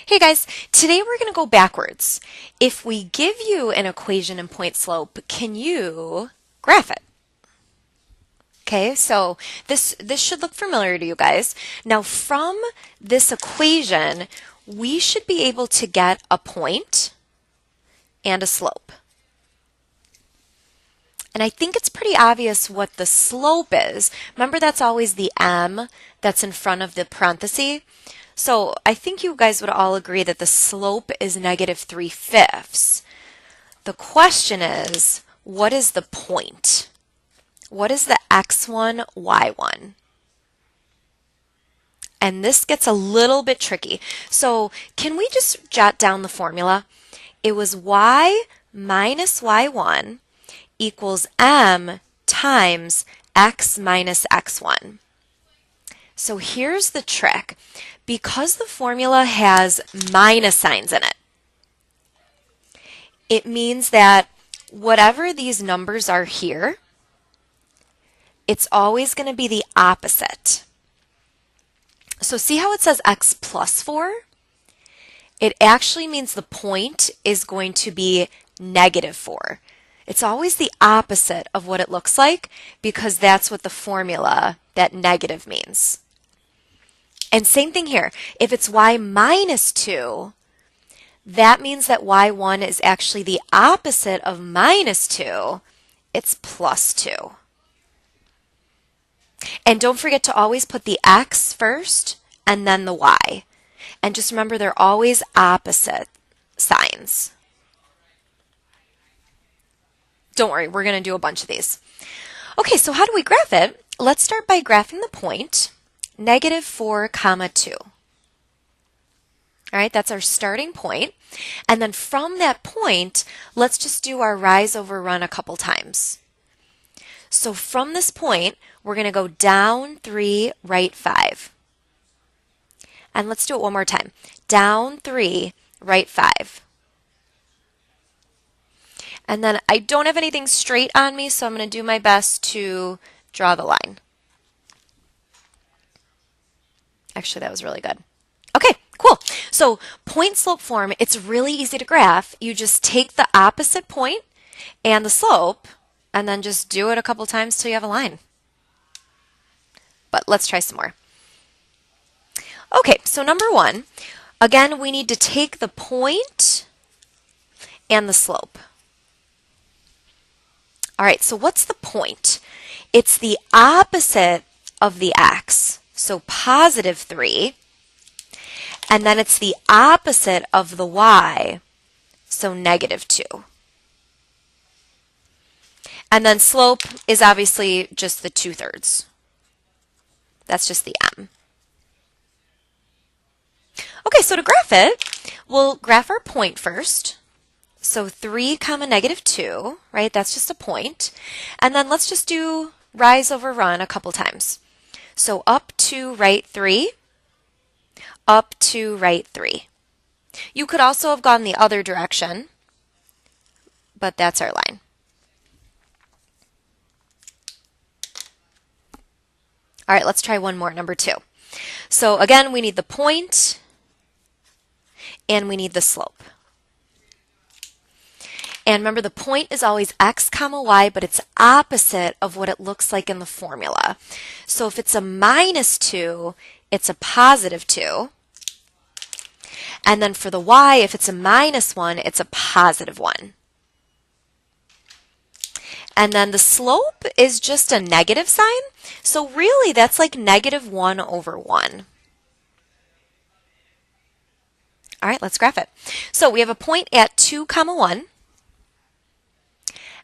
Hey guys, today we're going to go backwards. If we give you an equation in point slope, can you graph it? Okay, so this should look familiar to you guys. Now from this equation, we should be able to get a point and a slope. And I think it's pretty obvious what the slope is. Remember, that's always the m that's in front of the parenthesis. So I think you guys would all agree that the slope is -3/5. The question is, what is the point? What is the x1, y1? And this gets a little bit tricky. So can we just jot down the formula? It was y minus y1 equals m times x minus x1. So here's the trick. Because the formula has minus signs in it, it means that whatever these numbers are here, it's always going to be the opposite. So see how it says x plus 4? It actually means the point is going to be -4. It's always the opposite of what it looks like because that's what the formula, that negative, means. And same thing here. If it's y minus 2, that means that y1 is actually the opposite of -2. It's +2. And don't forget to always put the x first and then the y. And just remember, they're always opposite signs. Don't worry, we're going to do a bunch of these. Okay, so how do we graph it? Let's start by graphing the point, -4, 2. All right, that's our starting point. And then from that point, let's just do our rise over run a couple times. So from this point, we're going to go down 3, right 5. And let's do it one more time. Down 3, right 5. And then I don't have anything straight on me, so I'm going to do my best to draw the line. Actually, that was really good. Okay, cool. So point slope form, it's really easy to graph. You just take the opposite point and the slope, and then just do it a couple times till you have a line. But let's try some more. Okay, so number 1, again, we need to take the point and the slope. All right, so what's the point? It's the opposite of the x, so +3, and then it's the opposite of the y, so -2. And then slope is obviously just the 2/3. That's just the m. Okay, so to graph it, we'll graph our point first. So 3, -2, right? That's just a point. And then let's just do rise over run a couple times. So up to right 3, up to right 3. You could also have gone the other direction, but that's our line. All right, let's try one more, number 2. So again, we need the point and we need the slope. And remember, the point is always x, y, but it's opposite of what it looks like in the formula. So if it's a -2, it's a +2. And then for the y, if it's a -1, it's a +1. And then the slope is just a negative sign. So really, that's like -1 over 1. All right, let's graph it. So we have a point at 2, 1.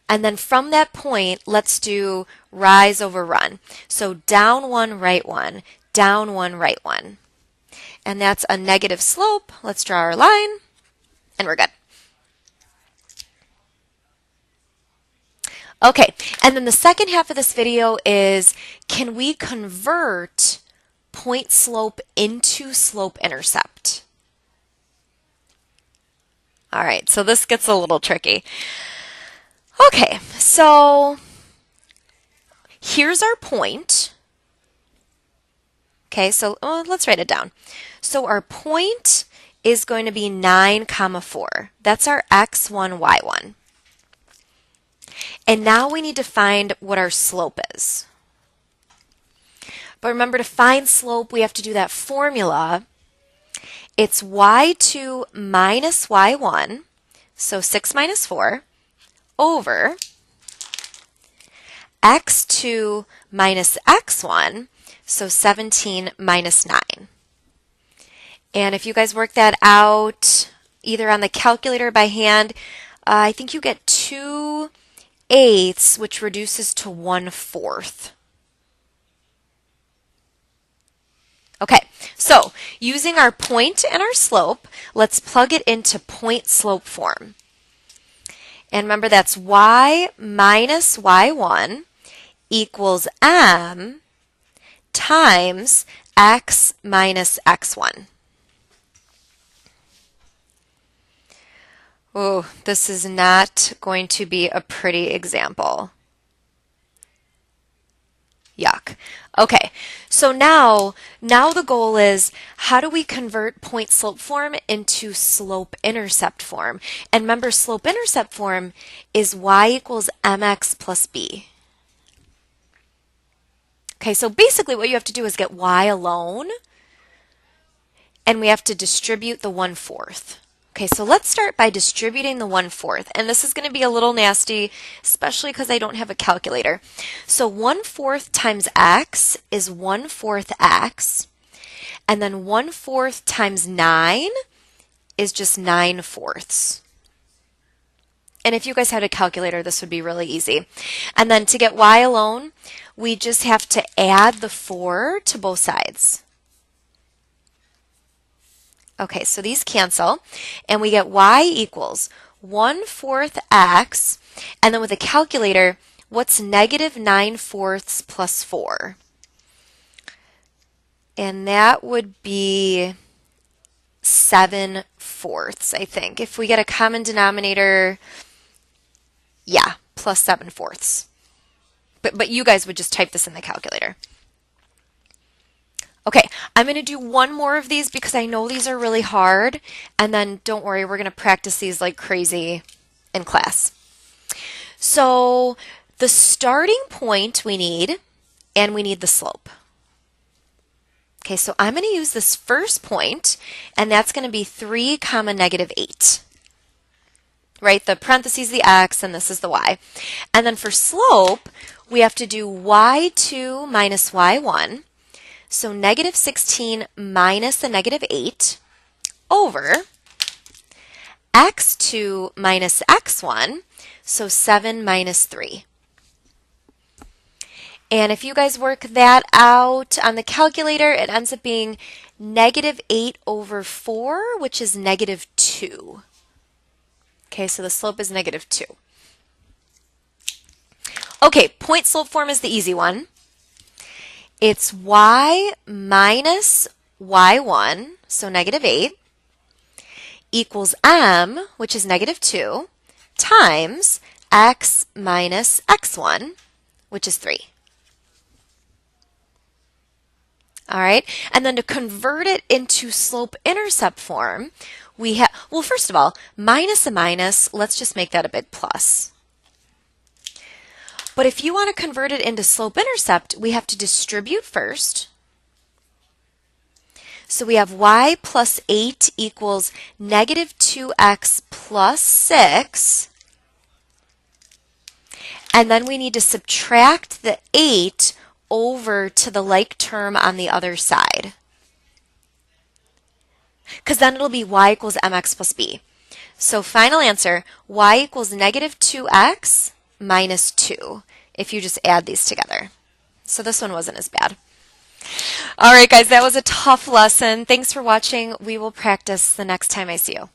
And then from that point, let's do rise over run. So down 1, right 1, down 1, right 1. And that's a negative slope. Let's draw our line, and we're good. Okay, and then the second half of this video is, can we convert point slope into slope intercept? All right, so this gets a little tricky. Okay, so here's our point. Okay, so let's write it down. So our point is going to be 9 comma 4. That's our x1, y1. And now we need to find what our slope is. But remember, to find slope, we have to do that formula. It's y2 minus y1, so 6 minus 4, over x2 minus x1, so 17 minus 9. And if you guys work that out either on the calculator or by hand, I think you get 2/8, which reduces to 1/4. Okay, so using our point and our slope, let's plug it into point slope form. And remember, that's y minus y1 equals m times x minus x1. Oh, this is not going to be a pretty example. Yuck. Okay, so now the goal is, how do we convert point slope form into slope intercept form? And remember, slope intercept form is y equals mx plus b. Okay, so basically what you have to do is get y alone, and we have to distribute the 1/4. Okay, so let's start by distributing the 1/4, and this is going to be a little nasty, especially because I don't have a calculator. So 1/4 times x is 1/4 x, and then 1/4 times 9 is just 9/4. And if you guys had a calculator, this would be really easy. And then to get y alone, we just have to add the 4 to both sides. Okay, so these cancel, and we get y equals 1/4 x, and then with a calculator, what's negative 9/4 plus 4? And that would be 7/4, I think. If we get a common denominator, yeah, plus 7/4. But you guys would just type this in the calculator. Okay, I'm going to do one more of these because I know these are really hard, and then don't worry, we're going to practice these like crazy in class. So the starting point we need, and we need the slope. Okay, so I'm going to use this first point, and that's going to be 3 comma negative 8. Right, the parentheses, the x, and this is the y. And then for slope, we have to do y2 minus y1. So negative 16 minus the negative 8 over x2 minus x1, so 7 minus 3. And if you guys work that out on the calculator, it ends up being negative 8 over 4, which is negative 2. Okay, so the slope is negative 2. Okay, point slope form is the easy one. It's y minus y1, so negative 8, equals m, which is negative 2, times x minus x1, which is 3. All right, and then to convert it into slope-intercept form, we have, well, first of all, minus a minus, let's just make that a big plus. But if you want to convert it into slope-intercept, we have to distribute first. So we have y plus 8 equals negative 2x plus 6. And then we need to subtract the 8 over to the like term on the other side. Because then it'll be y equals mx plus b. So final answer, y equals negative 2x minus 2, if you just add these together. So this one wasn't as bad. All right, guys, that was a tough lesson. Thanks for watching. We will practice the next time I see you.